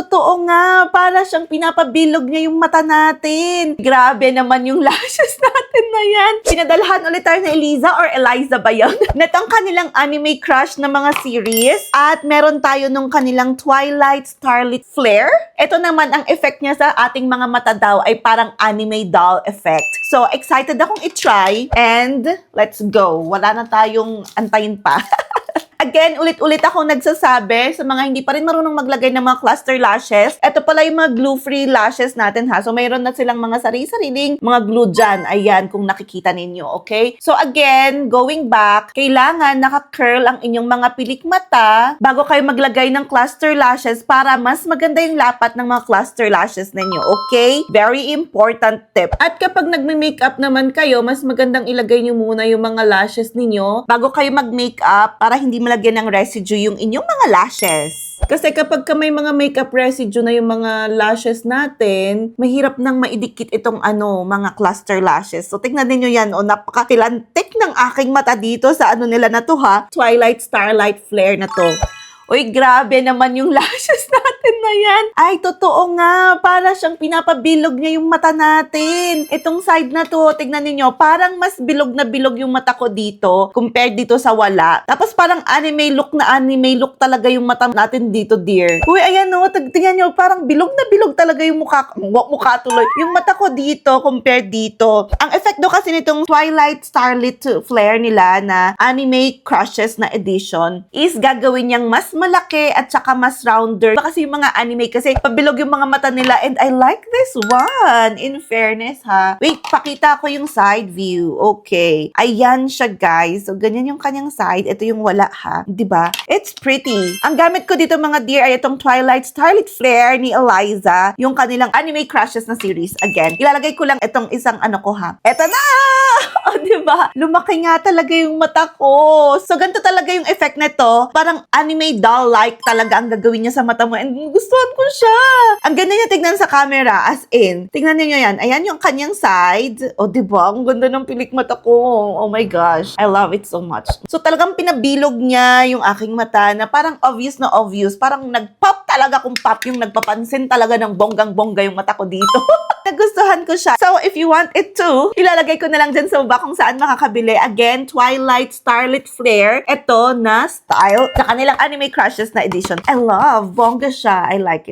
Totoo nga, para siyang pinapabilog niya yung mata natin. Grabe naman yung lashes natin na yan. Pinadalhan ulit tayo na Eliza or Eliza ba yun? Netong kanilang anime crush na mga series. At meron tayo nung kanilang Twilight Starlit Flare. Ito naman ang effect niya sa ating mga mata daw ay parang anime doll effect. So, excited akong i-try. And let's go. Wala na tayong antayin pa. Again, ulit-ulit akong nagsasabi sa mga hindi pa rin marunong maglagay ng mga cluster lashes. Ito pala yung mga glue-free lashes natin ha. So, mayroon na silang mga sarili-sariling mga glue dyan. Ayan, kung nakikita ninyo, okay? So, again, going back, kailangan naka-curl ang inyong mga pilik mata bago kayo maglagay ng cluster lashes para mas maganda yung lapat ng mga cluster lashes ninyo, okay? Very important tip. At kapag nagme-makeup naman kayo, mas magandang ilagay nyo muna yung mga lashes ninyo bago kayo mag-makeup para hindi malagyan ng residue yung inyong mga lashes. Kasi kapag may mga makeup residue na yung mga lashes natin, mahirap nang maidikit itong mga cluster lashes. So, tignan niyo yan. Napaka-tilantik ng aking mata dito sa nila na to ha. Twilight Starlight Flare na to. Uy, grabe naman yung lashes natin na yan. Ay, totoo nga. Para siyang pinapabilog niya yung mata natin. Itong side na to, tignan niyo parang mas bilog na bilog yung mata ko dito compared dito sa wala. Tapos parang anime look talaga yung mata natin dito, dear. Uy, ayan o, tignan niyo parang bilog na bilog talaga yung mukha tuloy. Yung mata ko dito compared dito. Ang effect do kasi nitong Twilight Starlit Flare nila na Anime Crushes na edition is gagawin niyang mas malaki at saka mas rounder. Kasi yung mga anime kasi pabilog yung mga mata nila and I like this one. In fairness ha. Wait, pakita ko yung side view. Okay. Ayan siya guys. So ganyan yung kanyang side. Ito yung wala ha. Diba? It's pretty. Ang gamit ko dito mga dear ay itong Twilight Starlit Flare ni Eliza. Yung kanilang anime crushes na series. Again, ilalagay ko lang itong isang ko ha. Eto na! O diba? Lumaki nga talaga yung mata ko. So ganito talaga yung effect nito. Parang anime doll-like talaga ang gagawin niya sa mata mo. And gustuhan ko siya. Ang ganda niya tignan sa camera. As in, tignan niyo yan. Ayan yung kanyang side. O diba? Ang ganda ng pilik mata ko. Oh my gosh. I love it so much. So talagang pinabilog niya yung aking mata na parang obvious na obvious. Parang nag-pop talaga kung pop yung nagpapansin talaga ng bonggang-bongga yung mata ko dito. Nagustuhan ko siya. So, if you want it too, ilalagay ko na lang dyan sa baba kung saan makakabili. Again, Twilight Starlit Flare. Ito na style sa kanilang Anime Crushes na edition. I love. Bongga siya. I like it.